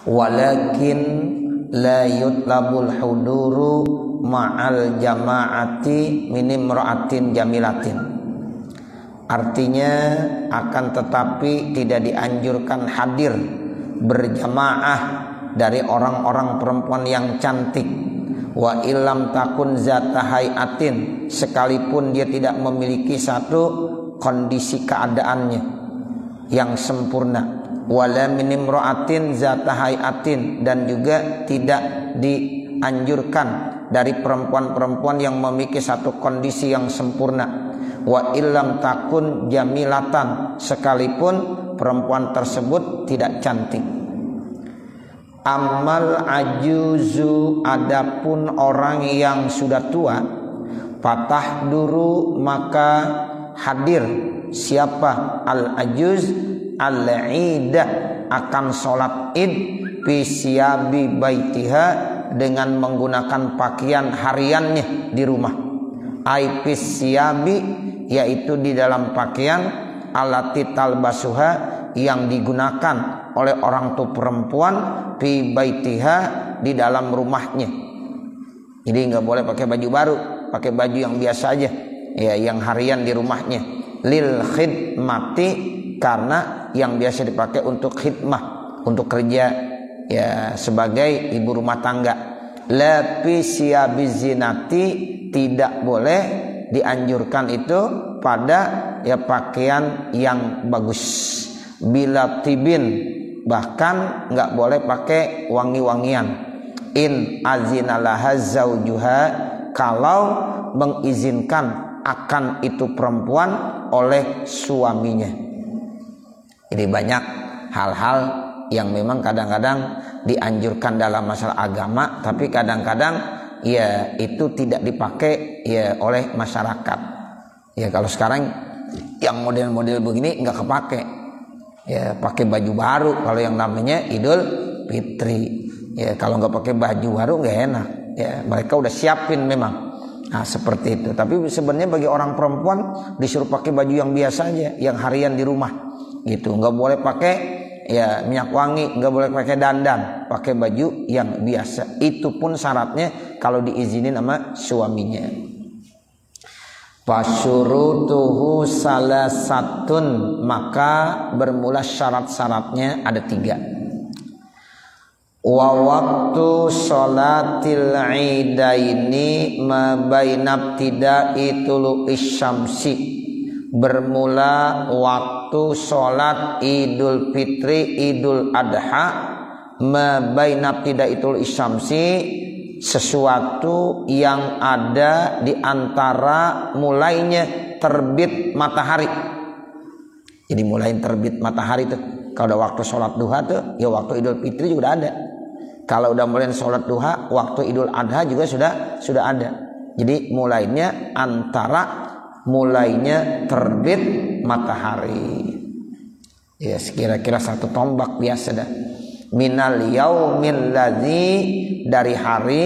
walakin la yutlabul huduru ma'al jama'ati min imra'atin jamilatin. Artinya akan tetapi tidak dianjurkan hadir berjamaah dari orang-orang perempuan yang cantik. Wa illam takun zata hayatin, sekalipun dia tidak memiliki satu kondisi keadaannya yang sempurna. Wala min imra'atin zata hayatin, dan juga tidak dianjurkan dari perempuan-perempuan yang memiliki satu kondisi yang sempurna. Wa illam takun jamilatan, sekalipun perempuan tersebut tidak cantik. Amal ajuzu, adapun orang yang sudah tua, patah duru maka hadir siapa al ajuz al-idah akan sholat id bisyabi baitiha dengan menggunakan pakaian hariannya di rumah. Aipis siyabi, yaitu di dalam pakaian alati talbasuha yang digunakan oleh orang tua perempuan fi baitiha di dalam rumahnya. Jadi nggak boleh pakai baju baru, pakai baju yang biasa aja ya, yang harian di rumahnya. Lil khidmati, karena yang biasa dipakai untuk khidmah, untuk kerja ya sebagai ibu rumah tangga. La fi siyabizinati, tidak boleh dianjurkan itu pada ya pakaian yang bagus. Bila tibin, bahkan nggak boleh pakai wangi-wangian. In azinalaha zaujuha, kalau mengizinkan akan itu perempuan oleh suaminya. Jadi banyak hal-hal yang memang kadang-kadang dianjurkan dalam masalah agama, tapi kadang-kadang ya itu tidak dipakai ya oleh masyarakat. Ya kalau sekarang yang model-model begini nggak kepake. Ya pakai baju baru kalau yang namanya Idul Fitri. Ya kalau nggak pakai baju baru nggak enak. Ya mereka udah siapin memang. Nah seperti itu. Tapi sebenarnya bagi orang perempuan disuruh pakai baju yang biasa aja, yang harian di rumah. Gitu. Nggak boleh pakai ya minyak wangi, nggak boleh pakai dandan, pakai baju yang biasa. Itu pun syaratnya kalau diizinin sama suaminya. Fasyurutuhu salasatun, maka bermula syarat-syaratnya ada 3. Wa waktu sholatil idaini ma baina ibtida'i tulu'is syamsi, bermula waktu sholat Idul Fitri Idul Adha ma baina ibtida'i tulu'is syamsi, sesuatu yang ada di antara mulainya terbit matahari. Jadi mulai terbit matahari tuh kalau udah waktu sholat duha tuh ya waktu Idul Fitri juga udah ada. Kalau udah mulai sholat duha waktu Idul Adha juga sudah ada. Jadi mulainya antara mulainya terbit matahari. Ya kira-kira 1 tombak biasa dah. Minal yaumil ladzi, dari hari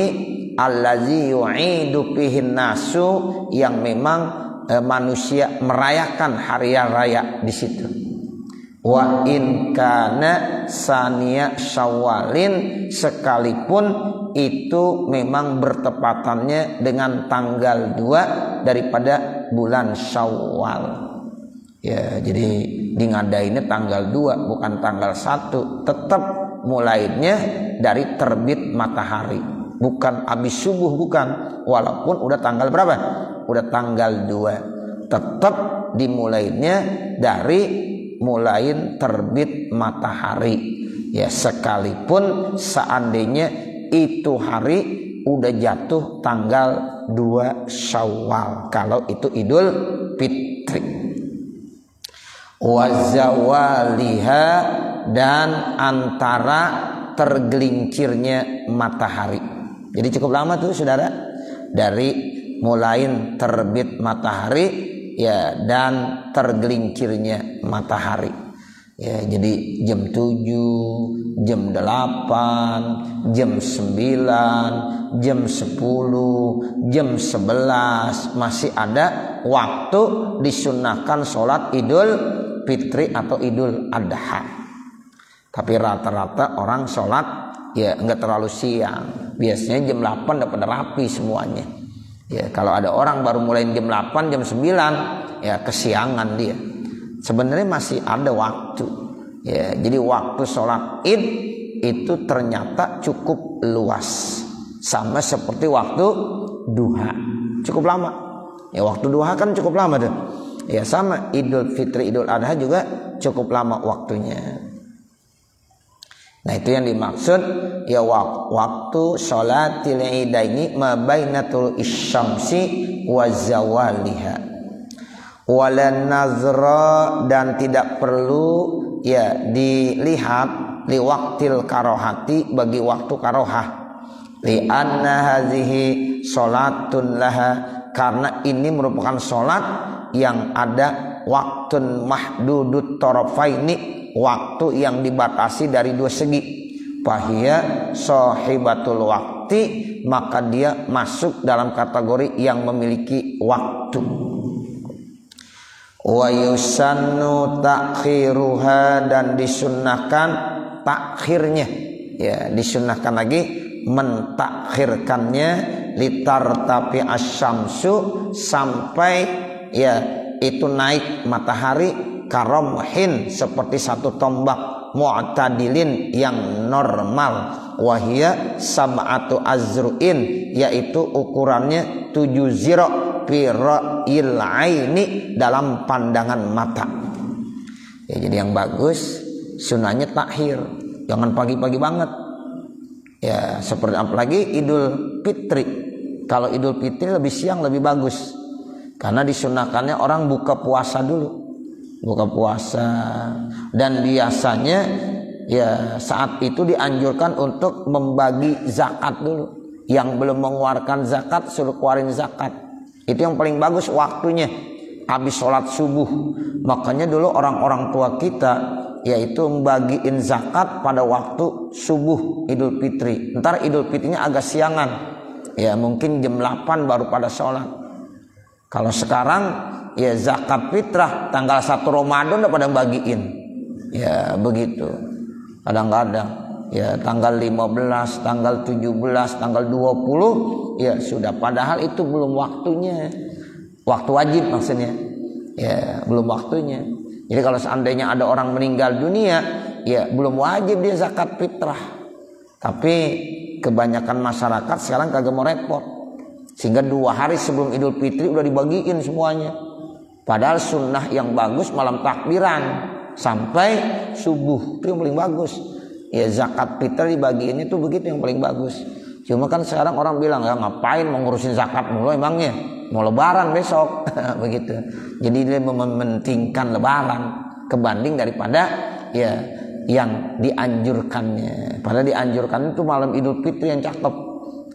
allazi yu'idu fihin nasu, yang memang manusia merayakan hari raya di situ. Wa in kana saniya syawalin, sekalipun itu memang bertepatannya dengan tanggal 2 daripada bulan Syawal. Ya, jadi ngadainnya tanggal 2 bukan tanggal 1. Tetap mulainya dari terbit matahari, bukan habis subuh, bukan. Walaupun udah tanggal berapa? Udah tanggal 2. Tetap dimulainya dari mulain terbit matahari. Ya, sekalipun seandainya itu hari udah jatuh tanggal 2 Syawal, kalau itu Idul Fitri. Wazawaliha, dan antara tergelincirnya matahari. Jadi cukup lama tuh saudara, dari mulai terbit matahari ya dan tergelincirnya matahari. Ya, jadi jam 7, jam 8, jam 9, jam 10, jam 11 masih ada waktu disunahkan sholat Idul Fitri atau Idul Adha. Tapi rata-rata orang sholat ya enggak terlalu siang. Biasanya jam 8 udah pada rapi semuanya. Ya, kalau ada orang baru mulai jam 8, jam 9, ya kesiangan dia. Sebenarnya masih ada waktu. Ya, jadi waktu sholat Id itu ternyata cukup luas. Sama seperti waktu duha. Cukup lama. Ya, waktu duha kan cukup lama tuh. Ya, sama Idul Fitri, Idul Adha juga cukup lama waktunya. Nah, itu yang dimaksud ya waktu sholatil idaini ma bainatul isyamsi wa zawaliha. Wala nazra, dan tidak perlu ya dilihat li waqtil karohati, bagi waktu karohah. Li anna hadhihi sholatun laha, karena ini merupakan sholat yang ada waktun mahdudut tarafaini, waktu yang dibatasi dari dua segi. Fahiya sahibatul waqti, maka dia masuk dalam kategori yang memiliki waktu. Wa yusannu takhiruha, dan disunnahkan takhirnya, ya disunnahkan lagi mentakhirkannya, litar tapi asyamsu, sampai ya itu naik matahari, karomhin, seperti satu tombak, mu'tadilin, yang normal, wahia sab'atu azru'in, yaitu ukurannya 7 ziro fira'il aini, dalam pandangan mata. Ya, jadi yang bagus sunahnya takhir, jangan pagi-pagi banget. Ya, seperti apalagi Idul Fitri. Kalau Idul Fitri lebih siang lebih bagus. Karena disunahkannya orang buka puasa dulu. Buka puasa, dan biasanya ya saat itu dianjurkan untuk membagi zakat dulu. Yang belum mengeluarkan zakat suruh keluarin zakat. Itu yang paling bagus waktunya, habis sholat subuh. Makanya dulu orang-orang tua kita yaitu membagiin zakat pada waktu subuh Idul Fitri. Ntar Idul Fitrinya agak siangan, ya mungkin jam 8 baru pada sholat. Kalau sekarang ya zakat fitrah tanggal 1 Ramadan udah pada bagiin. Ya begitu. Kadang-kadang ya tanggal 15, tanggal 17, tanggal 20 ya sudah, padahal itu belum waktunya. Waktu wajib maksudnya. Ya, belum waktunya. Jadi kalau seandainya ada orang meninggal dunia, ya belum wajib dia zakat fitrah. Tapi kebanyakan masyarakat sekarang kagak mau repot. Sehingga 2 hari sebelum Idul Fitri udah dibagiin semuanya. Padahal sunnah yang bagus malam takbiran sampai subuh, itu yang paling bagus. Ya zakat fitri dibagiin itu begitu yang paling bagus. Cuma kan sekarang orang bilang, ya ngapain mau ngurusin zakat mulu emangnya, mau lebaran besok. Begitu. Jadi dia mementingkan lebaran kebanding daripada ya yang dianjurkannya. Padahal dianjurkan itu malam Idul Fitri yang cakep.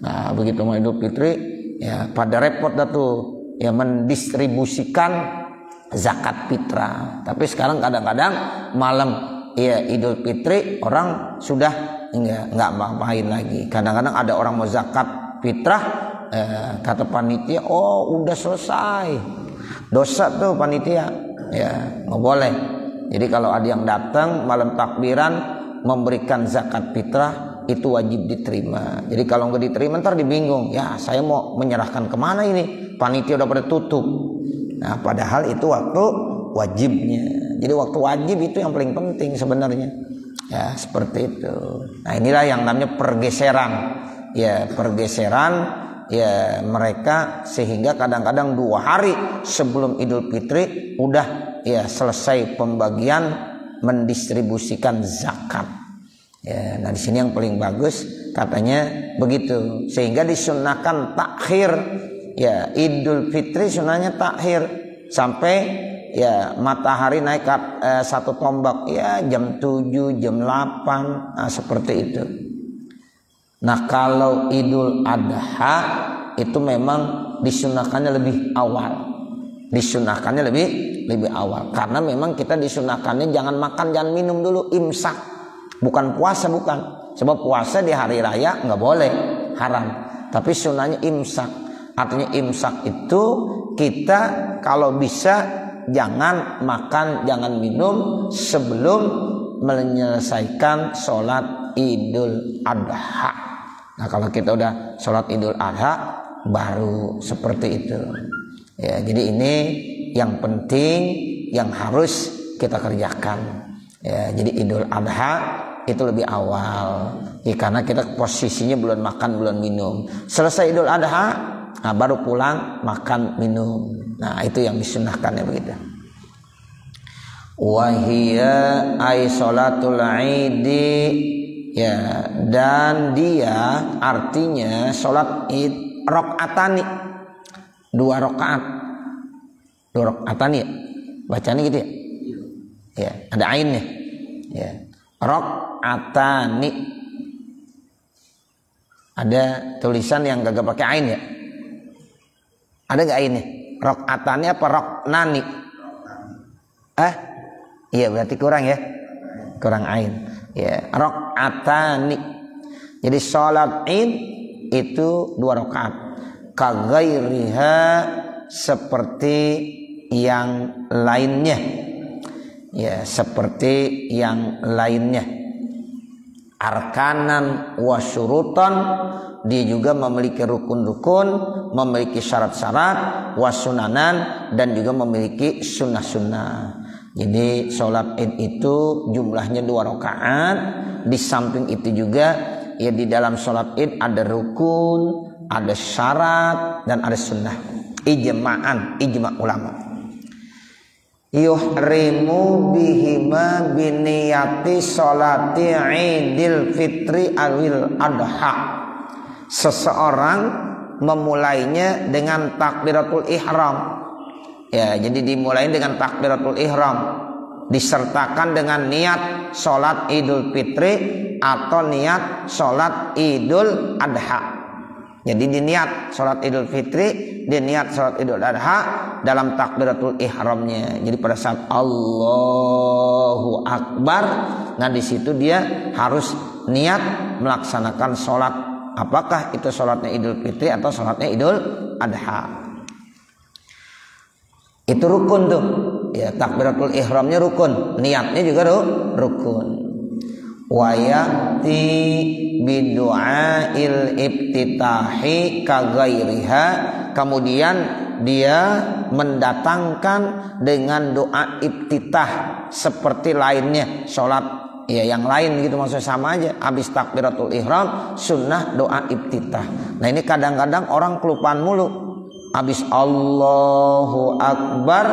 Nah begitu malam Idul Fitri ya pada repot dah tuh ya mendistribusikan zakat fitrah. Tapi sekarang kadang-kadang malam ya Idul Fitri orang sudah enggak main lagi. Kadang-kadang ada orang mau zakat fitrah, kata panitia, oh udah selesai, dosa tuh panitia, ya nggak boleh. Jadi kalau ada yang datang malam takbiran memberikan zakat fitrah itu wajib diterima. Jadi kalau nggak diterima ntar dibingung, ya saya mau menyerahkan kemana ini, panitia udah pada tutup. Nah padahal itu waktu wajibnya. Jadi waktu wajib itu yang paling penting sebenarnya. Ya seperti itu. Nah inilah yang namanya pergeseran. Ya pergeseran ya mereka, sehingga kadang-kadang 2 hari sebelum Idul Fitri udah ya selesai pembagian mendistribusikan zakat. Ya, nah di sini yang paling bagus katanya begitu, sehingga disunahkan takhir. Ya Idul Fitri sunahnya takhir sampai ya matahari naik satu tombak, ya jam 7, jam 8, nah, seperti itu. Nah kalau Idul Adha itu memang disunahkannya lebih awal. Disunahkannya lebih awal, karena memang kita disunahkannya jangan makan, jangan minum dulu, imsak. Bukan puasa, bukan. Sebab puasa di hari raya nggak boleh, haram. Tapi sunahnya imsak. Artinya imsak itu kita kalau bisa jangan makan, jangan minum sebelum menyelesaikan sholat Idul Adha. Nah kalau kita udah sholat Idul Adha baru seperti itu. Ya, jadi ini yang penting yang harus kita kerjakan. Ya, jadi Idul Adha itu lebih awal. Ya, karena kita posisinya belum makan belum minum. Selesai Idul Adha, nah baru pulang makan minum. Nah itu yang disunahkan ya begitu. Wahia ay sholatul Idi, ya, dan dia artinya sholat Id rakaatani, 2 rakaat, 2 rakaatani ya? Bacanya gitu ya? Ya, ada ainnya. Ya, rakaatani. Ada tulisan yang gak pakai ain ya? Ada gak ainnya? Rakaatani apa roknani? Iya berarti kurang ya, kurang ain. Ya, rakaatani. Jadi sholat Id itu 2 rakaat. Kaghairiha seperti yang lainnya. Ya, seperti yang lainnya. Arkanan wa syurutan, dia juga memiliki rukun-rukun, memiliki syarat-syarat, wa sunanan, dan juga memiliki sunnah-sunnah. Jadi sholat Id itu jumlahnya 2 rakaat. Di samping itu juga ya di dalam sholat Id ada rukun, ada syarat, dan ada sunnah. Ijma ulama. Yuhrimu bihima biniyati sholati Idil Fitri awil Adha. Seseorang memulainya dengan takbiratul ihram. Ya, jadi dimulai dengan takbiratul ihram, disertakan dengan niat sholat Idul Fitri atau niat sholat Idul Adha. Jadi diniat sholat Idul Fitri, diniat sholat Idul Adha dalam takbiratul ihramnya. Jadi pada saat Allahu Akbar, nah di situ dia harus niat melaksanakan sholat. Apakah itu sholatnya Idul Fitri atau sholatnya Idul Adha? Itu rukun tuh. Ya, takbiratul ihramnya rukun, niatnya juga rukun. Wa ya'ti bidu'ail ibtitahi kaghairiha, kemudian dia mendatangkan dengan doa ibtitah seperti lainnya sholat ya yang lain gitu, maksudnya sama aja. Habis takbiratul ihram sunnah doa ibtitah. Nah ini kadang-kadang orang kelupaan mulu. Habis Allahu Akbar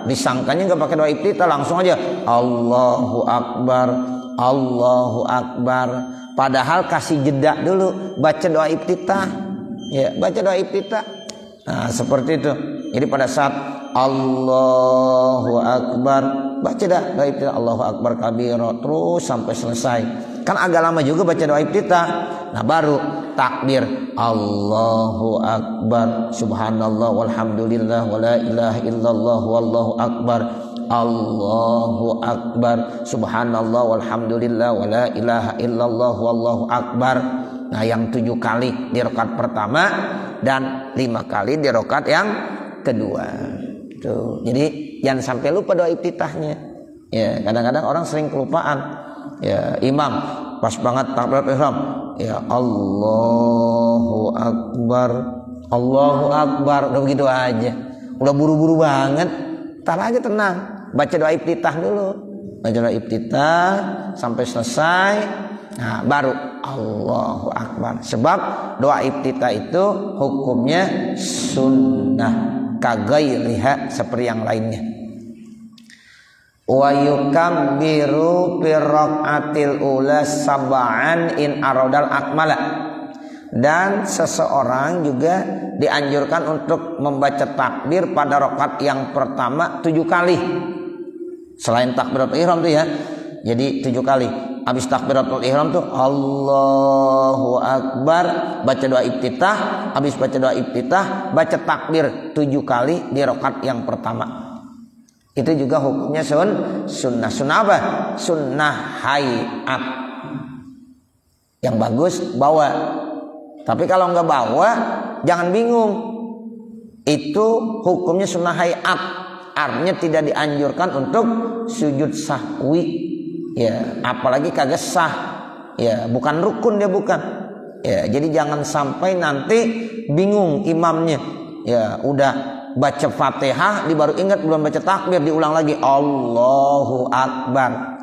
disangkanya nggak pakai doa ibtitah, langsung aja Allahu Akbar, Allahu Akbar. Padahal kasih jeda dulu, baca doa ibtitah. Ya, baca doa ibtitah. Nah, seperti itu. Jadi pada saat Allahu Akbar, baca doa ibtitah, Allahu Akbar kabira, terus sampai selesai. Kan agak lama juga baca doa ibtitah. Nah, baru takbir Allahu Akbar, subhanallah walhamdulillah wala ilaha illallah wallahu akbar. Allahu Akbar, subhanallah walhamdulillah wala ilaha illallah wallahu akbar. Nah, yang 7 kali di rakaat pertama dan 5 kali di rakaat yang kedua. Tuh. Jadi jangan sampai lupa doa ibtitahnya. Ya, kadang-kadang orang sering kelupaan. Ya, imam pas banget takbiratul ihram, ya Allahu Akbar, Allahu Akbar, udah begitu aja. Udah buru-buru banget. Tar aja tenang. Baca doa ibtitah dulu. Baca doa ibtitah sampai selesai. Nah, baru Allahu Akbar. Sebab doa ibtitah itu hukumnya sunnah kaghairiha, seperti yang lainnya. Wa yukabbiru fi rakaatil ula sab'an in aradal akmala. Dan seseorang juga dianjurkan untuk membaca takbir pada rakaat yang pertama 7 kali. Selain takbiratul ihram tuh ya. Jadi 7 kali. Habis takbiratul ihram tuh Allahu Akbar, baca doa ibtitah. Habis baca doa ibtitah, baca takbir 7 kali di rakaat yang pertama. Itu juga hukumnya sunnah. Sunnah apa? Sunnah hayat. Yang bagus bawa. Tapi kalau nggak bawa, jangan bingung. Itu hukumnya sunnah hayat. Artinya tidak dianjurkan untuk sujud sahwi. Ya, apalagi kagak sah. Ya, bukan rukun dia bukan. Ya, jadi jangan sampai nanti bingung imamnya. Ya, udah baca Fatihah, baru ingat belum baca takbir, diulang lagi Allahu Akbar.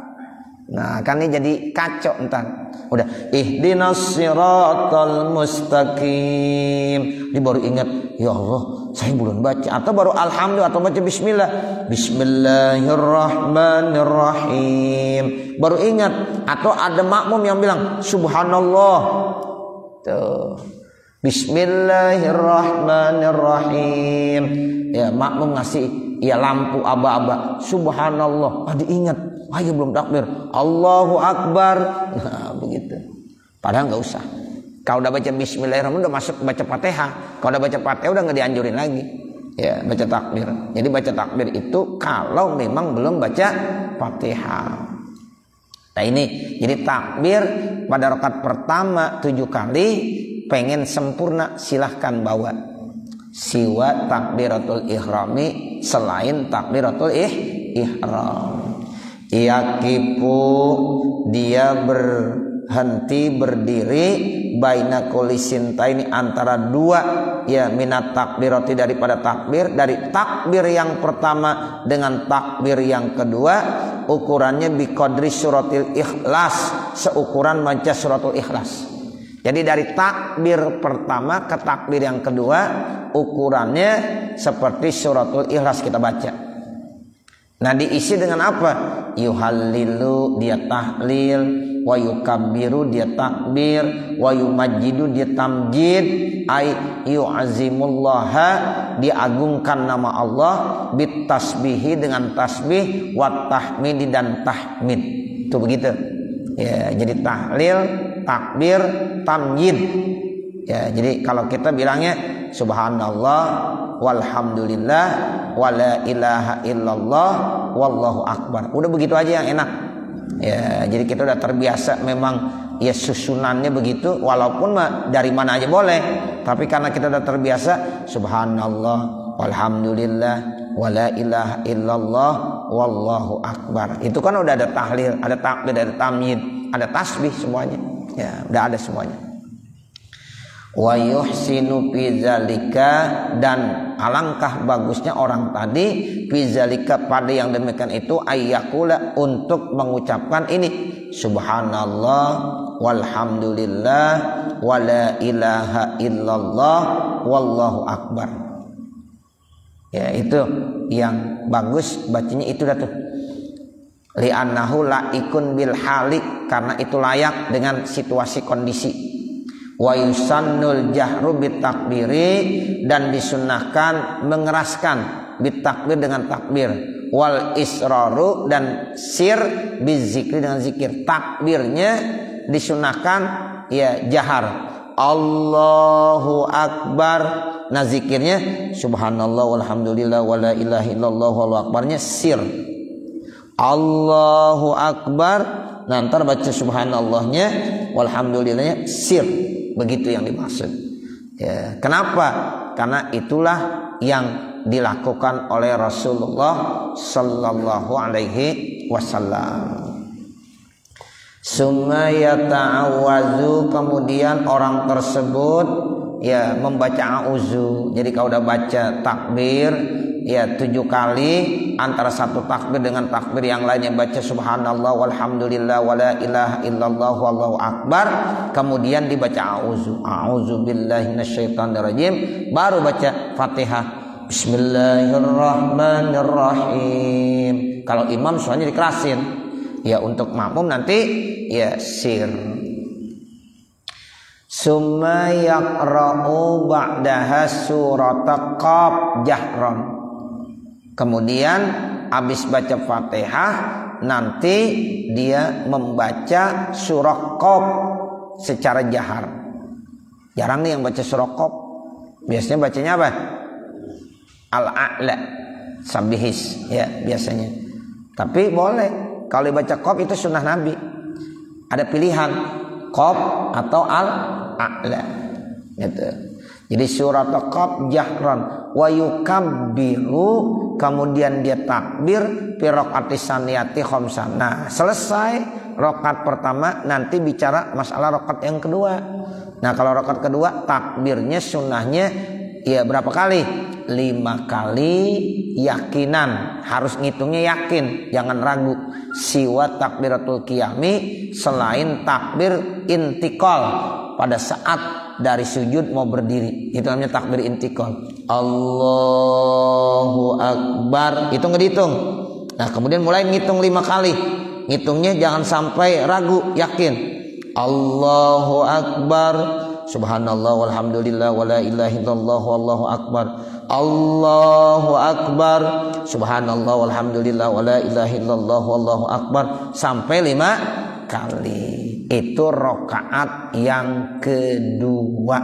Nah, kan ini jadi kacau entar. Udah ihdinas siratal mustaqim, dia baru ingat, ya Allah, saya belum baca, atau baru alhamdulillah atau baca bismillah, bismillahirrahmanirrahim, baru ingat, atau ada makmum yang bilang subhanallah. Tuh. Bismillahirrahmanirrahim. Ya, makmum ngasih ya lampu aba-aba. Subhanallah. Diingat. Ya belum takbir. Allahu Akbar. Nah, begitu. Padahal nggak usah. Kalau udah baca Bismillahirrahmanirrahim udah masuk baca Fatihah. Kalau udah baca Fatihah udah nggak dianjurin lagi. Ya, baca takbir. Jadi baca takbir itu kalau memang belum baca Fatihah. Nah ini, jadi takbir pada rakaat pertama 7 kali. Pengen sempurna silahkan bawa siwa takbiratul ihrami, selain takbiratul ihram. Yaqifu, dia berhenti berdiri, baina kulli sintaini, antara dua ya minat takbirati, daripada takbir, dari takbir yang pertama dengan takbir yang kedua, ukurannya biqadri suratil ikhlas, seukuran baca suratul ikhlas. Jadi dari takbir pertama ke takbir yang kedua ukurannya seperti suratul ikhlas kita baca. Nah, diisi dengan apa? Yuhallilu, dia tahlil, wa yukabbiru, dia takbir, wa yumajjidu, dia tamjid, ay yu'azimullaha, dia agungkan nama Allah, bit tasbihi, dengan tasbih, wa tahmidi, dan tahmid. Itu begitu. Ya, jadi tahlil, takbir, tamjid. Ya, jadi kalau kita bilangnya subhanallah, walhamdulillah, wala ilaha illallah, wallahu akbar. Udah begitu aja yang enak. Ya, jadi kita udah terbiasa memang ya susunannya begitu, walaupun dari mana aja boleh. Tapi karena kita udah terbiasa subhanallah, walhamdulillah, wala ilaha illallah, wallahu akbar. Itu kan udah ada tahlil, ada takbir, ada tamjid, ada tasbih, semuanya. Ya, udah ada semuanya. Wa yuhsinu fi zalika, dan alangkah bagusnya orang tadi fi zalika, pada yang demikian itu, ayyakula, untuk mengucapkan ini subhanallah, walhamdulillah, wala ilaha illallah, wallahu akbar. Ya, itu yang bagus bacanya itu dah tuh. Li'annahu laikun bil hali, karena itu layak dengan situasi kondisi. Wa yusannul jahru bit takbiri, dan disunnahkan mengeraskan bit takbir, dengan takbir, wal israru, dan sir bizikri, dengan zikir. Takbirnya disunnahkan ya jahar, Allahu akbar. Nah, zikirnya subhanallah, walhamdulillah, wala ilaha illallah, wallahu akbarnya sir, Allahu akbar. Nah, ntar baca subhanallahnya, walhamdulillahnya sir. Begitu yang dimaksud. Ya, kenapa? Karena itulah yang dilakukan oleh Rasulullah sallallahu alaihi wasallam. Summa yata'awwazu, kemudian orang tersebut ya membaca auzu. Jadi kalau udah baca takbir ya 7 kali, antara satu takbir dengan takbir yang lainnya baca subhanallah, walhamdulillah, wala ilaha illallah, wallahu akbar, kemudian dibaca auzu, a'udzu billahi minasyaitonir rajim, baru baca Fatihah, bismillahirrahmanirrahim. Kalau imam suaranya dikerasin, ya untuk makmum nanti ya sir. Summa yaqra'u ba'daha surata Qaf jahran. Kemudian habis baca Fatihah nanti dia membaca surah Qaf secara jahar. Jarang nih yang baca surah Qaf. Biasanya bacanya apa? Al-A'la, Sabihis ya biasanya. Tapi boleh kalau dibaca Qaf, itu sunnah Nabi. Ada pilihan Qaf atau Al-A'la gitu. Jadi surat Qaf jahran wa yukabbiru, kemudian dia takbir fi raqatis saniyati khamsan. Nah, selesai rakaat pertama nanti bicara masalah rakaat yang kedua. Nah, kalau rakaat kedua takbirnya sunnahnya ya berapa kali? 5 kali yakinan, harus ngitungnya yakin, jangan ragu. Siwa takbiratul qiyami, selain takbir intikal pada saat dari sujud mau berdiri, itu namanya takbir intikal. Allahu akbar, itu nggak dihitung. Nah, kemudian mulai ngitung 5 kali, ngitungnya jangan sampai ragu, yakin. Allahu akbar, subhanallah walhamdulillah wala ilaha illallah wallahu akbar. Allahu akbar, subhanallah walhamdulillah wala ilaha illallah wallahu akbar, sampai 5 kali. Itu rakaat yang kedua,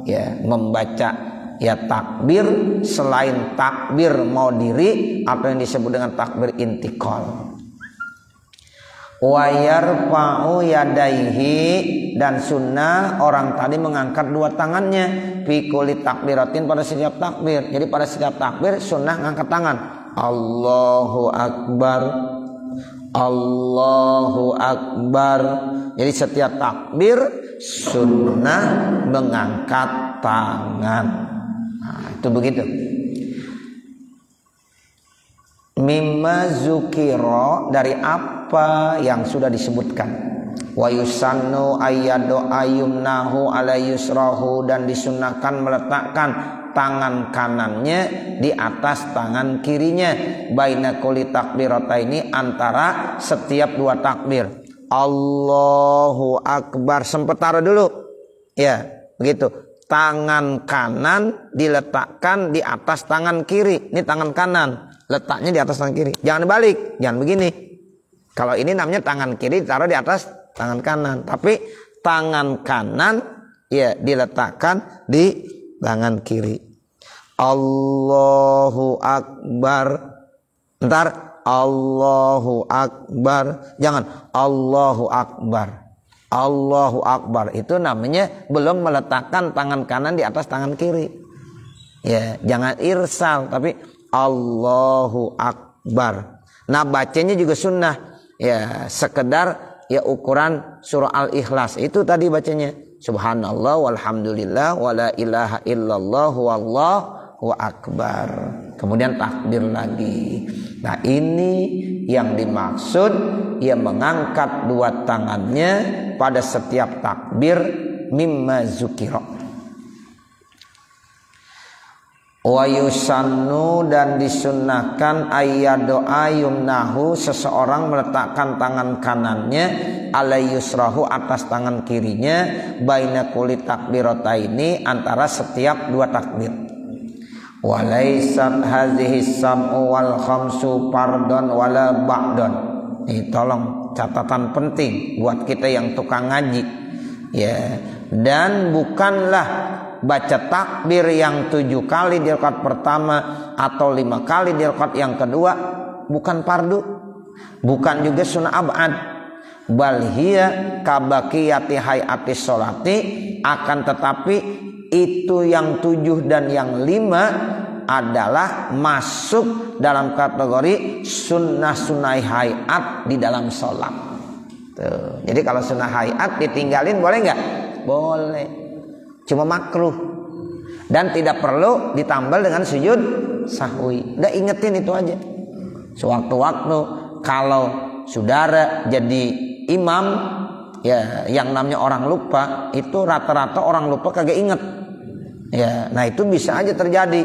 ya, membaca ya takbir selain takbir mau diri atau yang disebut dengan takbir intikal. Wa yarfa'u yadaihi, dan sunnah orang tadi mengangkat 2 tangannya fi kulli takbiratin, pada setiap takbir. Jadi pada setiap takbir sunnah ngangkat tangan. Allahu akbar, Allahu akbar. Jadi setiap takbir sunnah mengangkat tangan. Nah, itu begitu. Mimma zukiro, dari apa yang sudah disebutkan. Wa yusannu ayyadu ayyumnahu ala yusrahu, dan disunahkan meletakkan tangan kanannya di atas tangan kirinya. Baina kulli takbirataini, antara setiap 2 takbir. Allahu akbar, sempat taruh dulu, ya begitu. Tangan kanan diletakkan di atas tangan kiri. Ini tangan kanan, letaknya di atas tangan kiri. Jangan dibalik, jangan begini. Kalau ini namanya tangan kiri ditaruh di atas tangan kanan, tapi tangan kanan ya diletakkan di tangan kiri. Allahu akbar. Ntar Allahu akbar, jangan Allahu akbar. Allahu akbar itu namanya belum meletakkan tangan kanan di atas tangan kiri. Ya, jangan irsal, tapi Allahu akbar. Nah, bacanya juga sunnah. Ya, sekedar ya ukuran surah Al-Ikhlas itu tadi bacanya. Subhanallah walhamdulillah wala ilaha illallah wallahu akbar. Kemudian takbir lagi. Nah, ini yang dimaksud, ia mengangkat 2 tangannya pada setiap takbir mimma zukira. Wa yusannu, dan disunnahkan ayyadu ayyumnahu, seseorang meletakkan tangan kanannya ala yusrahu, atas tangan kirinya, baina kulli takbirataini, antara setiap 2 takbir. Walaisat hadhihi sam'u wal khamsu fardon wala ba'don. Ini tolong catatan penting buat kita yang tukang ngaji, ya. Dan bukanlah baca takbir yang 7 kali di rakaat pertama atau 5 kali di rakaat yang kedua bukan fardu, bukan juga sunnah ab'ad. Bal hiya kabaqiyati hayatis sholati, akan tetapi itu yang 7 dan yang 5 adalah masuk dalam kategori sunnah-sunnah hayat di dalam sholat. Tuh. Jadi kalau sunnah hayat ditinggalin boleh nggak? Boleh. Cuma makruh. Dan tidak perlu ditambal dengan sujud sahwi. Udah ingetin itu aja. Sewaktu-waktu kalau saudara jadi imam, ya yang namanya orang lupa, itu rata-rata orang lupa kagak inget. Ya, nah itu bisa aja terjadi,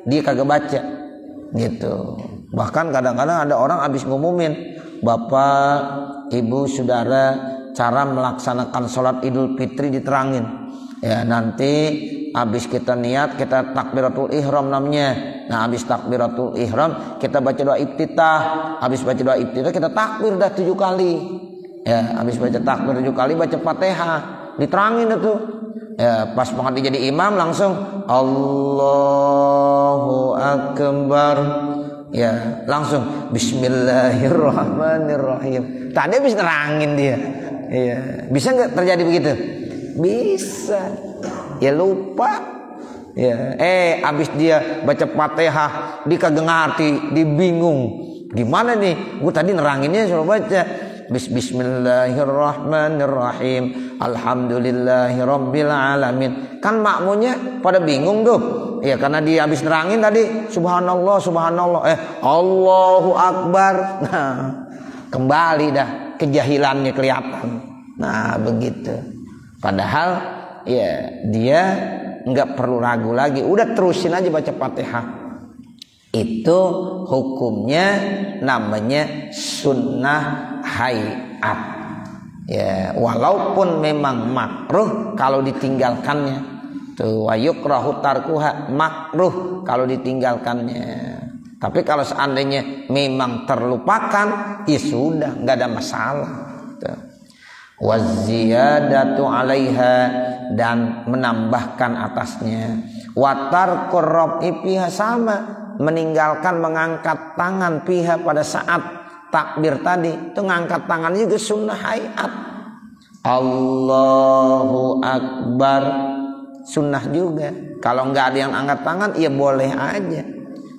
dia kagak baca gitu. Bahkan kadang-kadang ada orang habis ngumumin, Bapak, Ibu, Saudara, cara melaksanakan sholat Idul Fitri diterangin. Ya, nanti habis kita niat, kita takbiratul ihram namanya. Nah, habis takbiratul ihram kita baca doa iftitah. Habis baca doa iftitah kita takbir dah 7 kali. Ya, habis baca takbir 7 kali baca Fatihah. Diterangin itu. Ya, pas banget jadi imam langsung Allahu akbar. Ya, langsung Bismillahirrahmanirrahim. Tadi habis nerangin dia. Ya, bisa nggak terjadi begitu? Bisa. Ya lupa. Ya, abis dia baca Fatihah, dia kagak ngerti, dia bingung. Gimana nih? Gue tadi neranginnya suruh baca Bismillahirrahmanirrahim, Alhamdulillahirabbil alamin. Kan makmunya pada bingung tuh. Ya karena dia habis nerangin tadi Subhanallah, Subhanallah. Allahu Akbar. Nah, kembali dah kejahilannya kelihatan. Nah, begitu. Padahal ya dia nggak perlu ragu lagi, udah terusin aja baca Fatihah. Itu hukumnya namanya sunnah hayat. Ya, walaupun memang makruh kalau ditinggalkannya. Tuh wa yukrahu tarkuha, makruh kalau ditinggalkannya. Tapi kalau seandainya memang terlupakan, ya sudah, nggak ada masalah. Tuh. Waziyadatu 'alaiha, dan menambahkan atasnya. Watar qurrabi fiha, sama meninggalkan mengangkat tangan fiha pada saat takbir tadi. Itu ngangkat tangan juga sunnah hayat. Allahu Akbar sunnah juga. Kalau nggak ada yang angkat tangan ya boleh aja.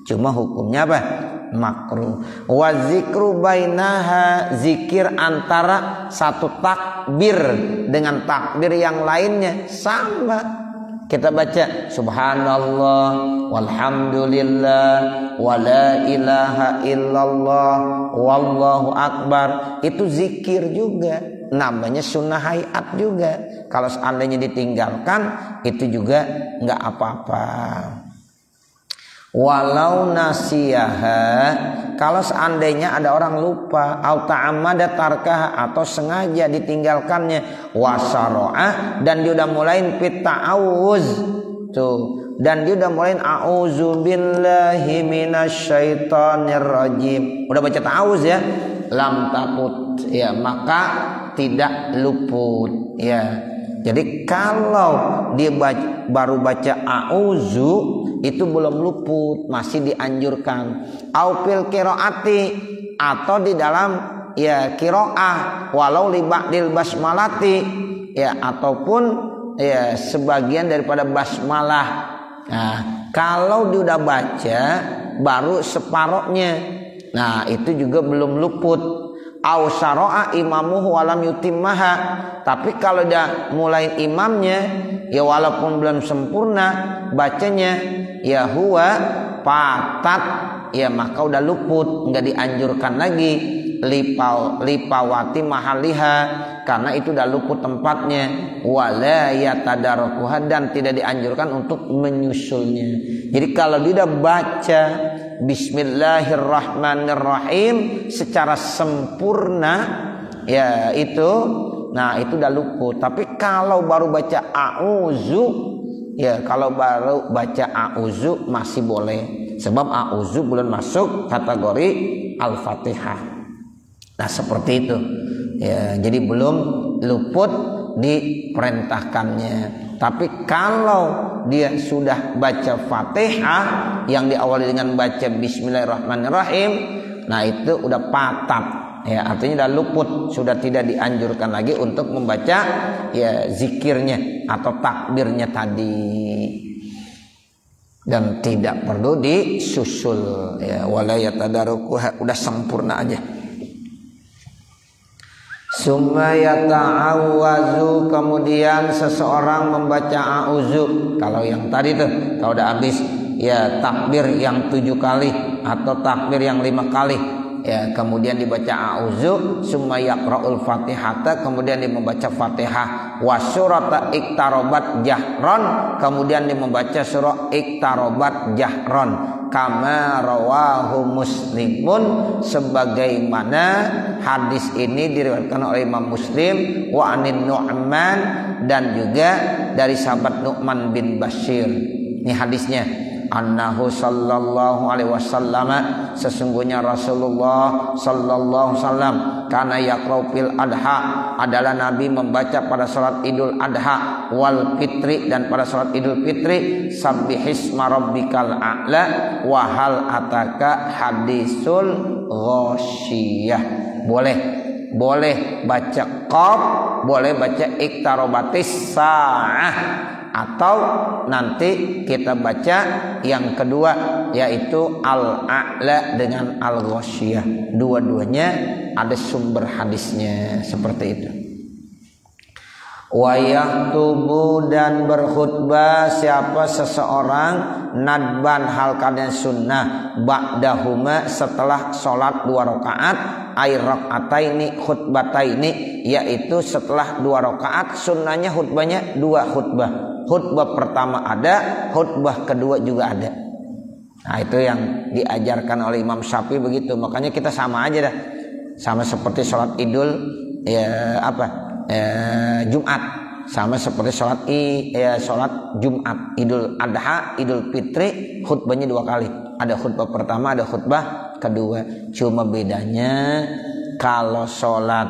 Cuma hukumnya apa? Makruh. Wa zikru bainaha, zikir antara satu takbir dengan takbir yang lainnya sama. Kita baca subhanallah walhamdulillah wala ilaha illallah wallahu akbar. Itu zikir juga, namanya sunnah hayat juga. Kalau seandainya ditinggalkan itu juga nggak apa-apa. Walau nasiyaha, kalau seandainya ada orang lupa, au ta'ammada tarkaha, atau sengaja ditinggalkannya, wasaro'ah, dan dia udah mulain fit ta'awuz tuh, dan dia udah mulain a'udzubillahi minasyaitonir rajim, udah baca ta'awuz ya, lam takut ya, maka tidak luput ya. Jadi kalau dia baru baca a'udzu itu belum luput, masih dianjurkan. Au fil qiraati, atau di dalam ya qiraah, walau li ba'dil basmalati ya, ataupun ya sebagian daripada basmalah. Nah, kalau dia udah baca baru separohnya, nah itu juga belum luput. Au syara'a imamuhu walam yutimmaha, tapi kalau dia mulai imamnya ya walaupun belum sempurna bacanya ya huwa patat ya, maka udah luput, nggak dianjurkan lagi lipawati mahaliha, karena itu udah luput tempatnya. Wala yatadarukuha, dan tidak dianjurkan untuk menyusulnya. Jadi kalau dia udah baca Bismillahirrahmanirrahim secara sempurna ya itu, nah itu udah luput. Tapi kalau baru baca a'udzu ya, kalau baru baca a'udzu masih boleh, sebab a'udzu belum masuk kategori Al-Fatihah. Nah seperti itu ya, jadi belum luput diperintahkannya. Tapi kalau dia sudah baca Fatihah yang diawali dengan baca Bismillahirrahmanirrahim, nah itu udah patat ya, artinya udah luput, sudah tidak dianjurkan lagi untuk membaca ya zikirnya atau takbirnya tadi, dan tidak perlu disusul ya, wala yatadarukuha, udah sempurna aja. Summa yata'awwazu, kemudian seseorang membaca a'udzu. Kalau yang tadi tuh kalau udah habis ya takbir yang 7 kali atau takbir yang 5 kali ya, kemudian dibaca a'udzu, summa yaqra'ul fatihata, kemudian dia membaca Fatihah, wa surata iqtarobat jahron, kemudian dia membaca surah iqtarobat jahron, kama rawahu Muslimun, sebagaimana hadis ini diriwayatkan oleh Imam Muslim, wa anin Nu'man, dan juga dari sahabat Nu'man bin Bashir. Ini hadisnya, annahu sallallahu alaihi wasallam, sesungguhnya Rasulullah sallallahu alaihi wasallam, kana yaqra'u fil adha, adalah Nabi membaca pada salat Idul Adha, wal fitri, dan pada salat Idul Fitri, sabbihisma rabbikal a'la, wa hal ataka hadisul ghasyiyah. Boleh boleh baca qaf, boleh baca iqtarobatis sa'ah, atau nanti kita baca yang kedua yaitu al-a'la dengan al-ghasyiyah. Dua-duanya ada sumber hadisnya seperti itu. Wa yaktubu, dan berkhutbah siapa seseorang nadban hal keadaan sunnah ba'dahuma setelah sholat 2 rakaat ay rakataini khutbataini, yaitu setelah 2 rakaat sunnahnya khutbahnya 2 khutbah. Khutbah pertama ada, khutbah kedua juga ada. Nah itu yang diajarkan oleh Imam Syafi'i begitu. Makanya kita sama aja dah, sama seperti sholat idul Jumat, sama seperti sholat Jumat, Idul Adha, Idul Fitri, khutbahnya 2 kali. Ada khutbah pertama, ada khutbah kedua. Cuma bedanya kalau sholat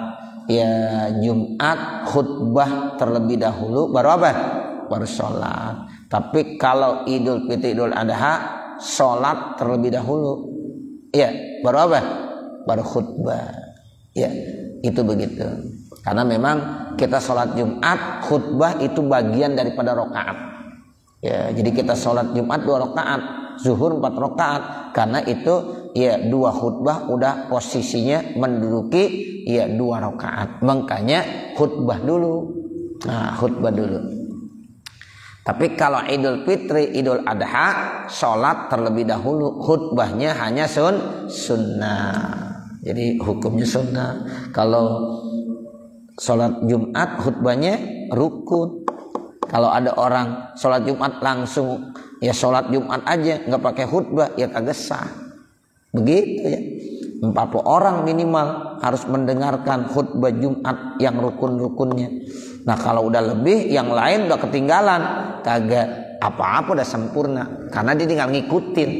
Jumat khutbah terlebih dahulu, baru apa? Baru sholat. Tapi kalau Idul Fitri, Idul Adha, sholat terlebih dahulu, baru apa? Baru khutbah. Itu begitu. Karena memang kita sholat Jumat, khutbah itu bagian daripada rakaat. Jadi kita sholat Jumat 2 rakaat, zuhur 4 rakaat. Karena itu 2 khutbah udah posisinya menduduki 2 rakaat. Makanya khutbah dulu. Nah, khutbah dulu. Tapi kalau Idul Fitri, Idul Adha, sholat terlebih dahulu, khutbahnya hanya sunnah. Jadi hukumnya sunnah. Kalau sholat Jumat khutbahnya rukun. Kalau ada orang sholat Jumat langsung sholat Jumat aja nggak pakai khutbah, kagak sah. Begitu ya. 40 orang minimal harus mendengarkan khutbah Jumat yang rukun-rukunnya. Nah kalau udah lebih, yang lain udah ketinggalan, kagak apa-apa, udah sempurna karena dia tinggal ngikutin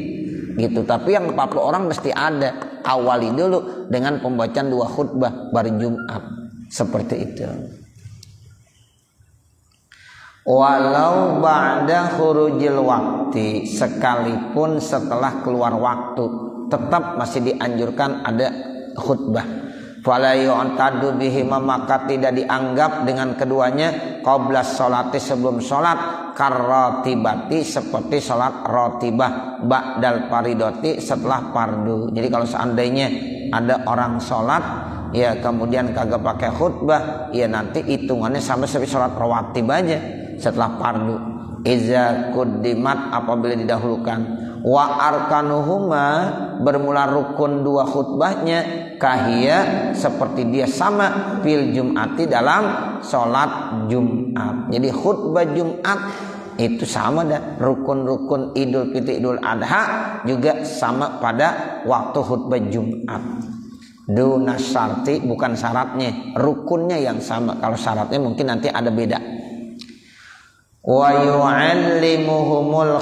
gitu. Tapi yang 40 orang mesti ada. Awali dulu dengan pembacaan 2 khutbah baru Jumat. Seperti itu. Walau ba'da khurujil waktu, sekalipun setelah keluar waktu, tetap masih dianjurkan ada khutbah. Fala yu'tadu bihima, maka tidak dianggap dengan keduanya qabla sholati, sebelum sholat, karratibati, seperti sholat rotibah, ba'dal faridoti, setelah fardu. Jadi kalau seandainya ada orang sholat kemudian kagak pakai khutbah, nanti hitungannya sama seperti sholat rawatib aja setelah fardu. Iza quddimat, apabila didahulukan. Wa arkanuhuma, bermula rukun 2 khutbahnya, kahia, seperti dia sama fil jum'ati, dalam sholat Jumat. Jadi khutbah Jumat itu sama dah, rukun-rukun Idul Fitri, Idul Adha juga sama pada waktu khutbah Jumat. Duna syarti, bukan syaratnya, rukunnya yang sama. Kalau syaratnya mungkin nanti ada beda. Wa yu'allimuhumul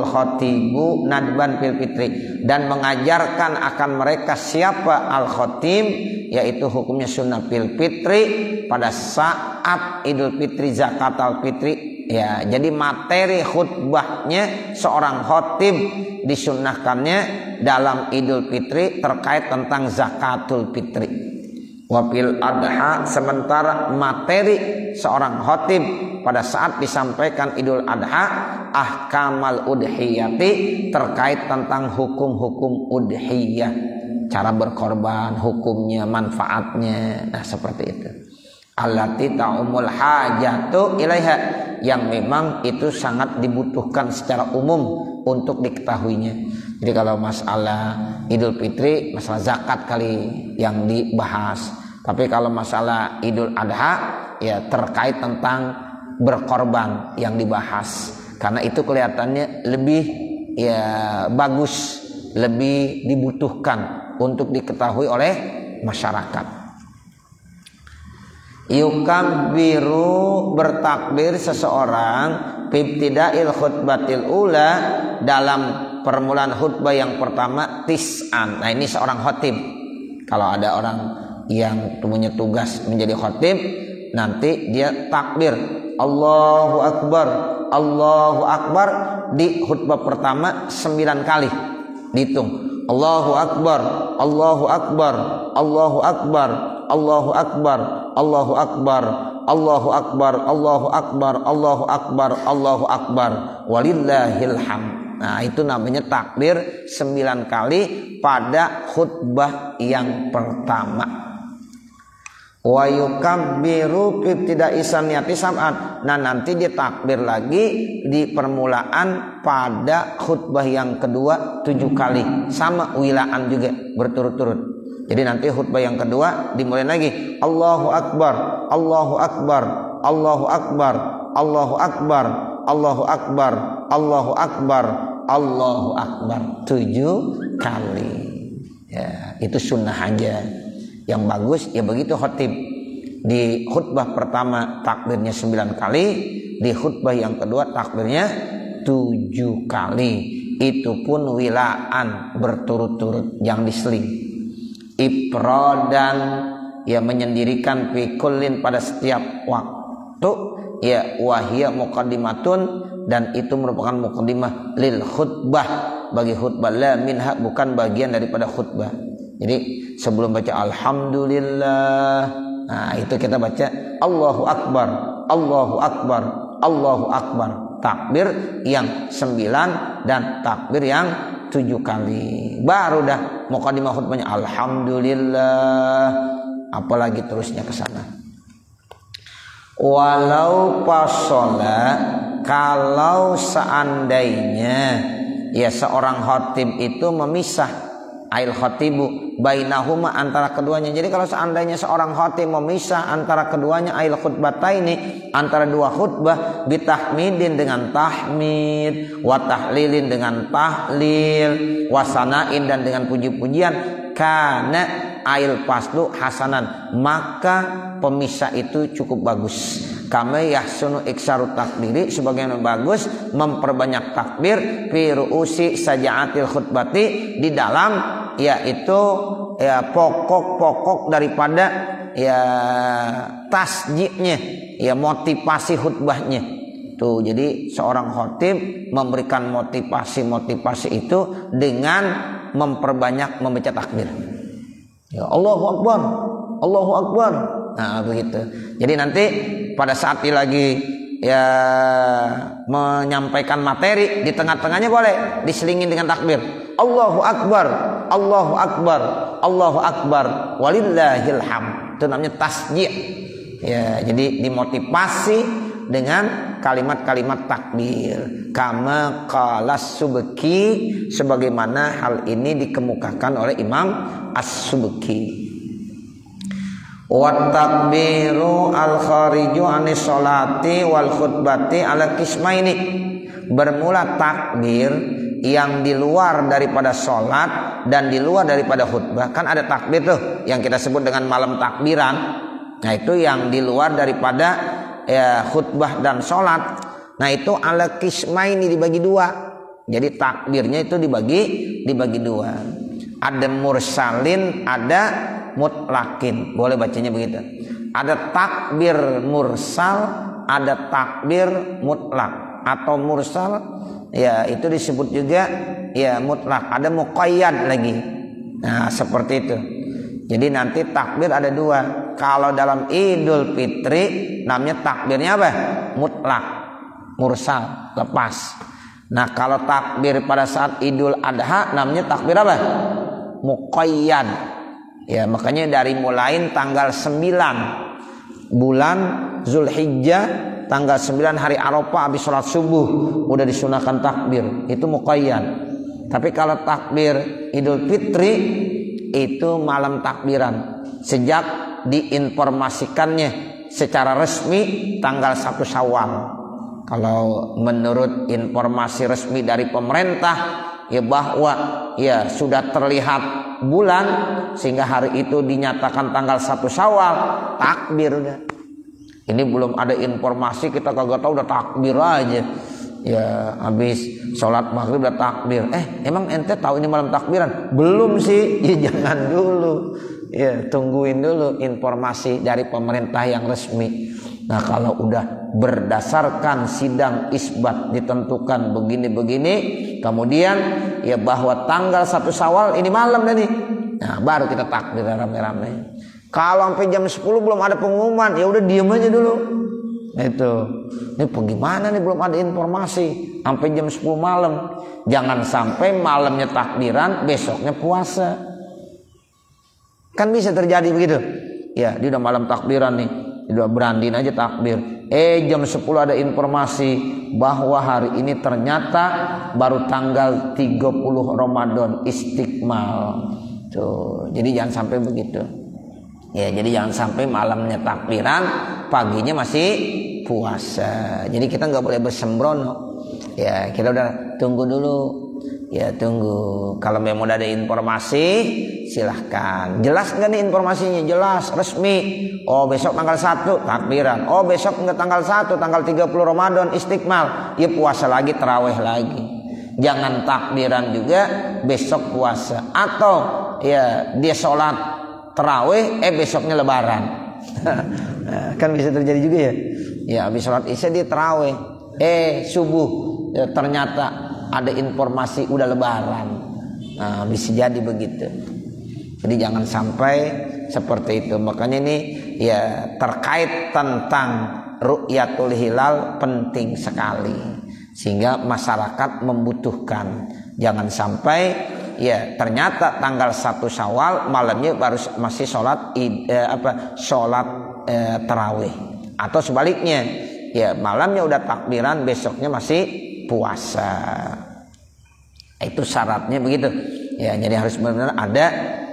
khatibu nadban fil fitri, dan mengajarkan akan mereka siapa al khatib, yaitu hukumnya sunnah fil fitri, pada saat Idul Fitri, zakat al fitri. Jadi materi khutbahnya seorang khatib disunnahkannya dalam Idul Fitri terkait tentang zakatul fitri. Wafil adha, sementara materi seorang khatib pada saat disampaikan Idul Adha, ahkamal udhiyati, terkait tentang hukum-hukum udhiyah, cara berkorban, hukumnya, manfaatnya. Nah seperti itu. Allati ta'umul hajatu ilaiha, yang memang itu sangat dibutuhkan secara umum untuk diketahuinya. Jadi kalau masalah Idul Fitri, masalah zakat kali yang dibahas. Tapi kalau masalah Idul Adha, terkait tentang berkorban yang dibahas. Karena itu kelihatannya lebih bagus, lebih dibutuhkan untuk diketahui oleh masyarakat. Yukabbiru, bertakbir seseorang bibtida'il khutbatil ula, dalam permulaan khutbah yang pertama, tis'an. Nah ini seorang khatib. Kalau ada orang yang punya tugas menjadi khatib, nanti dia takbir Allahu Akbar, Allahu Akbar di khutbah pertama 9 kali. Dihitung Allahu akbar, Allahu akbar, Allahu akbar, Allahu akbar, Allahu akbar, Allahu akbar, Allahu akbar, Allahu akbar, Allahu akbar, walillahil hamd. Nah, itu namanya takbir 9 kali pada khutbah yang pertama. Wa yukabbiru fi ibtida'i saniyati sab'an. Nah, nanti dia takbir lagi di permulaan pada khutbah yang kedua 7 kali, sama wilaan juga berturut-turut. Jadi nanti khutbah yang kedua dimulai lagi Allahu akbar, Allahu akbar, Allahu akbar, Allahu akbar, Allahu akbar, Allahu akbar, Allahu akbar 7 kali. Ya, itu sunnah aja. Yang bagus ya begitu khotib. Di khutbah pertama takbirnya 9 kali, di khutbah yang kedua takbirnya 7 kali. Itu pun wilaan berturut-turut, yang diseling. Ifradan ya menyendirikan fi kullin pada setiap waktu, ya wahia muqaddimatun, dan itu merupakan muqaddimah lil khutbah, bagi khutbah, la minha bukan bagian daripada khutbah. Jadi sebelum baca alhamdulillah, nah itu kita baca Allahu akbar, Allahu akbar, Allahu akbar, takbir yang 9 dan takbir yang 7 kali. Baru dah muqaddimah khutbahnya alhamdulillah, apalagi terusnya ke sana. Walau pasola, kalau seandainya ya seorang khatib itu memisah, ail khatibu bainahuma, antara keduanya. Jadi kalau seandainya seorang khatib memisah antara keduanya, ail khutbataini, antara 2 khutbah, bitahmidin dengan tahmid, wa tahlilin dengan tahlil, wa sanain dan dengan puji-pujian, kana ail paslu hasanan, maka pemisah itu cukup bagus. Kama yahsunu iksaru takbiri, sebagaimana bagus memperbanyak takbir fi ru'usi sajaatil khutbati, di dalam yaitu ya pokok-pokok daripada ya tasjidnya, ya motivasi khutbahnya. Tuh, jadi seorang khatib memberikan motivasi itu dengan memperbanyak membaca takbir. Ya Allahu akbar, Allahu akbar. Nah, begitu. Jadi nanti pada saat dia lagi ya menyampaikan materi, di tengah-tengahnya boleh diselingin dengan takbir. Allahu akbar, Allahu akbar, Allahu akbar, walillahil hamd. Itu namanya tasjid. Ya, jadi dimotivasi dengan kalimat-kalimat takbir. Kama qalas Subki, sebagaimana hal ini dikemukakan oleh Imam As-Subki. Wa takbiru al khariju anis sholati wal khutbati ala kismaini, bermula takbir yang di luar daripada sholat dan di luar daripada khutbah. Kan ada takbir tuh yang kita sebut dengan malam takbiran. Nah, itu yang di luar daripada ya khutbah dan sholat. Nah, itu ala kismaini, dibagi 2. Jadi takbirnya itu dibagi 2. Ada mursalin, ada mutlakin, boleh bacanya begitu. Ada takbir mursal, ada takbir mutlak, atau mursal ya itu disebut juga ya mutlak. Ada muqayyad lagi. Nah, seperti itu. Jadi nanti takbir ada 2. Kalau dalam Idul Fitri namanya takbirnya apa? Mutlak, mursal, lepas. Nah, kalau takbir pada saat Idul Adha namanya takbir apa? Muqayyad. Ya, makanya dari mulai tanggal 9 bulan Zulhijjah, tanggal 9 hari Arafah habis sholat subuh udah disunahkan takbir, itu muqayyad. Tapi kalau takbir Idul Fitri itu malam takbiran, sejak diinformasikannya secara resmi tanggal 1 Syawal. Kalau menurut informasi resmi dari pemerintah ya bahwa ya sudah terlihat bulan sehingga hari itu dinyatakan tanggal 1 Syawal, takbir udah. Ini belum ada informasi, kita kagak tahu udah takbir aja. Ya habis sholat maghrib udah takbir. Emang ente tahu ini malam takbiran? Belum sih. Ya jangan dulu. Ya tungguin dulu informasi dari pemerintah yang resmi. Nah, kalau udah berdasarkan sidang isbat ditentukan begini-begini, kemudian ya bahwa tanggal 1 Syawal ini malam dah nih. Nah, baru kita takbir rame-rame. Kalau sampai jam 10 belum ada pengumuman, ya udah diem aja dulu. Itu. Ini bagaimana nih belum ada informasi sampai jam 10 malam. Jangan sampai malamnya takbiran, besoknya puasa. Kan bisa terjadi begitu. Ya, dia udah malam takbiran nih. Dia udah berandin aja takbir. Jam 10 ada informasi bahwa hari ini ternyata baru tanggal 30 Ramadan Istiqmal. Tuh, jadi jangan sampai begitu. Ya, jadi jangan sampai malamnya takbiran, paginya masih puasa. Jadi kita nggak boleh bersembrono. Ya, kita udah tunggu dulu. Ya, tunggu. Kalau memang udah ada informasi, silahkan. Jelas nggak nih informasinya? Jelas, resmi. Oh, besok tanggal 1 takbiran. Oh, besok nggak tanggal 1, tanggal 30 Ramadan Istiqmal. Ya puasa lagi, tarawih lagi. Jangan takbiran juga besok puasa. Atau ya dia sholat tarawih, besoknya lebaran. Kan bisa terjadi juga ya. Ya habis sholat isya dia tarawih, subuh ya, ternyata ada informasi udah lebaran. Nah, bisa jadi begitu. Jadi jangan sampai seperti itu. Makanya ini ya terkait tentang ru'yatul hilal penting sekali, sehingga masyarakat membutuhkan. Jangan sampai ya ternyata tanggal 1 Syawal malamnya baru masih sholat tarawih, atau sebaliknya ya malamnya udah takbiran, besoknya masih puasa. Itu syaratnya begitu ya. Jadi harus benar-benar ada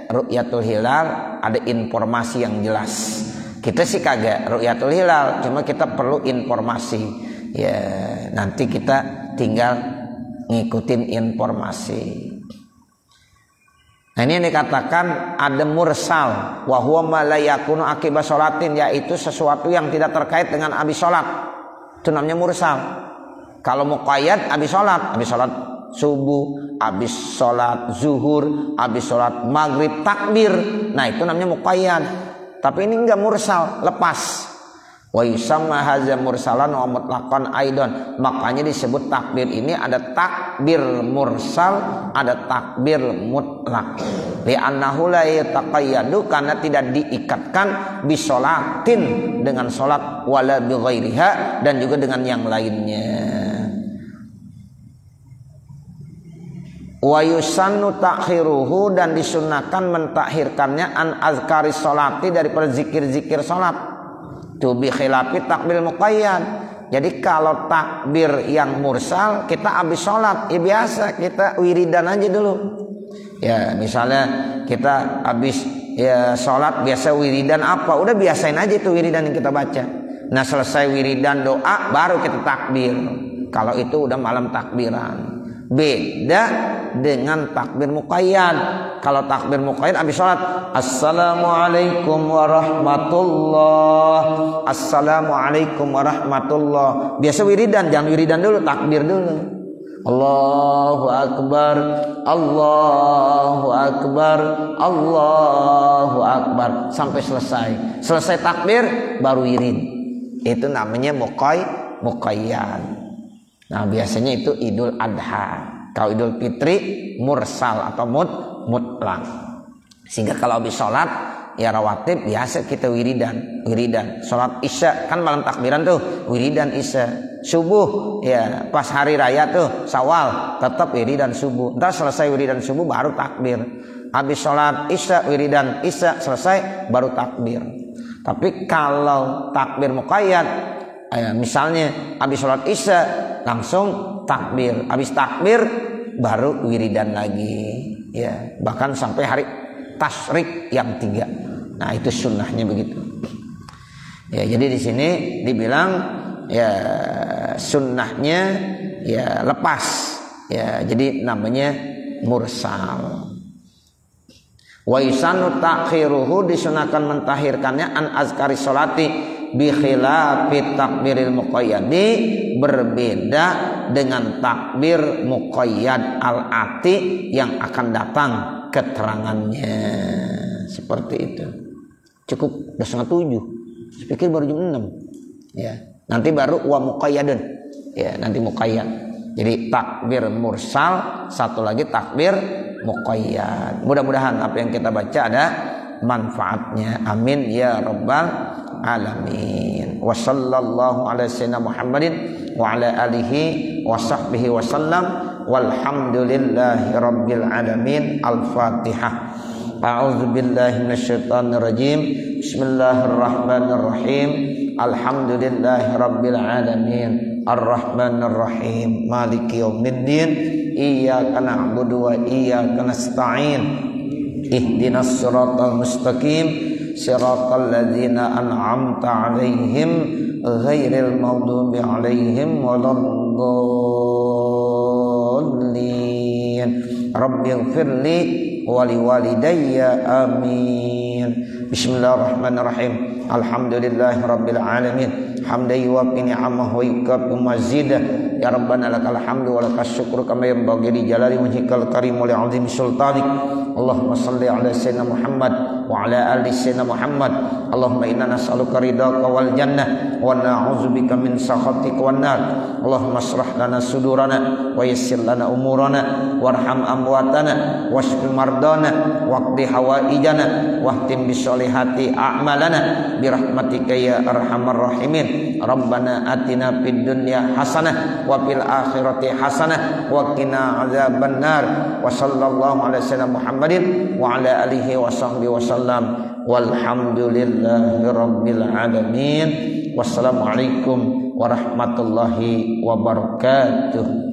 ru'yatul hilal, ada informasi yang jelas. Kita sih kagak ru'yatul hilal, cuma kita perlu informasi ya. Nanti kita tinggal ngikutin informasi. Nah, ini yang dikatakan ada mursal, wa huwa ma la yakunu akibat sholatin, yaitu sesuatu yang tidak terkait dengan habis sholat. Itu namanya mursal. Kalau muqayyad habis sholat subuh, habis sholat zuhur, habis sholat maghrib takbir. Nah, itu namanya muqayyad. Tapi ini enggak mursal, lepas. Wa yusamma hadza mursalan wa mutlaqan aidan. Makanya disebut takbir ini ada takbir mursal, ada takbir mutlak. Li'annahu la yataqayyadu, karena tidak diikatkan bisolatin dengan solat, wala bi ghairiha, dan juga dengan yang lainnya. Wa yusannu takhiruhu, dan disunahkan mentakhirkannya an azkaris solati, daripada zikir-zikir solat. Tu bi khilafi takbir muqayyad. Jadi kalau takbir yang mursal kita habis sholat, ya biasa kita wiridan aja dulu. Ya misalnya kita habis ya sholat biasa wiridan apa, udah biasain aja itu wiridan yang kita baca. Nah selesai wiridan doa baru kita takbir. Kalau itu udah malam takbiran. Beda dengan takbir muqayyad. Kalau takbir muqayyad habis sholat, assalamualaikum warahmatullah, assalamualaikum warahmatullah. Biasa wiridan, jangan wiridan dulu, takbir dulu. Allahu akbar, Allahu akbar, Allahu akbar, sampai selesai. Selesai takbir baru wirid. Itu namanya muqayyad. Nah biasanya itu Idul Adha. Kalau Idul Fitri mursal atau mutlak. Sehingga kalau habis sholat ya rawatib biasa kita wiridan. Sholat isya kan malam takbiran tuh, wiridan isya. Subuh ya pas hari raya tuh Syawal tetap wiridan subuh. Ntar selesai wiridan subuh baru takbir. Habis sholat isya wiridan isya, selesai baru takbir. Tapi kalau takbir muqayyad misalnya habis sholat isya langsung takbir, habis takbir baru wiridan lagi ya, bahkan sampai hari tasyrik yang 3. Nah itu sunnahnya begitu ya. Jadi di sini dibilang ya sunnahnya ya lepas ya, jadi namanya mursal. Wa yusannu takhiruhu, disunahkan mentahirkannya an azkari sholati bi khilafi takbiril muqayyadi, berbeda dengan takbir muqayyad al-ati yang akan datang keterangannya. Seperti itu. Cukup udah 6:30. Saya pikir baru jam 6. Ya, nanti baru wa muqayyadun. Ya, nanti muqayyad. Jadi takbir mursal, satu lagi takbir muqayyad. Mudah-mudahan apa yang kita baca ada manfaatnya. Amin ya rabbal alamin. Wa sallallahu ala sayyidina Muhammadin wa ala alihi wa sahbihi wa sallam. Walhamdulillahi rabbil alamin. Al-Fatihah. A'udzu billahi minasyaitonir rajim. Bismillahirrahmanirrahim. Alhamdulillahi rabbil alamin. Ar-Rahmanir Rahim. Maliki yaumiddin. Iyyaka na'budu wa iyyaka nasta'in. Ihdinas siratal mustaqim. Siratal ladzina an'amta 'alaihim ghairil maghdubi 'alaihim waladdallin. Rabbighfirli wa liwalidayya amin. Bismillahirrahmanirrahim. Alhamdulillahi rabbil alamin. Hamdan yuwaffi ni'amahu wa yukafi mazidah. Ya Rabbana lakal hamdu wa lakas syukru kama yanbaghi li jalali wajhikal karim wa li'azimi sultanik. Allahumma salli ala sayyidina Muhammad wa ala ali sayyidina Muhammad. Allahumma inna nas'aluka ridhaka wal jannah wa na'udzubika min sakhatika wan nar. Allahumma shrah lana sudurana wa yassir lana umurana warham amwatana washfi mardana waqdi hawaijana wahtim bisolihati a'malana birahmatika ya arhamar rahimin. Rabbana atina fid dunya hasanah wa fil akhirati hasanah wa qina adzabannar. Wa sallallahu ala sayyidina Muhammadin wa ala alihi wa sahbihi wasallam. Walhamdulillahi rabbil alamin. Wassalamualaikum warahmatullahi wabarakatuh.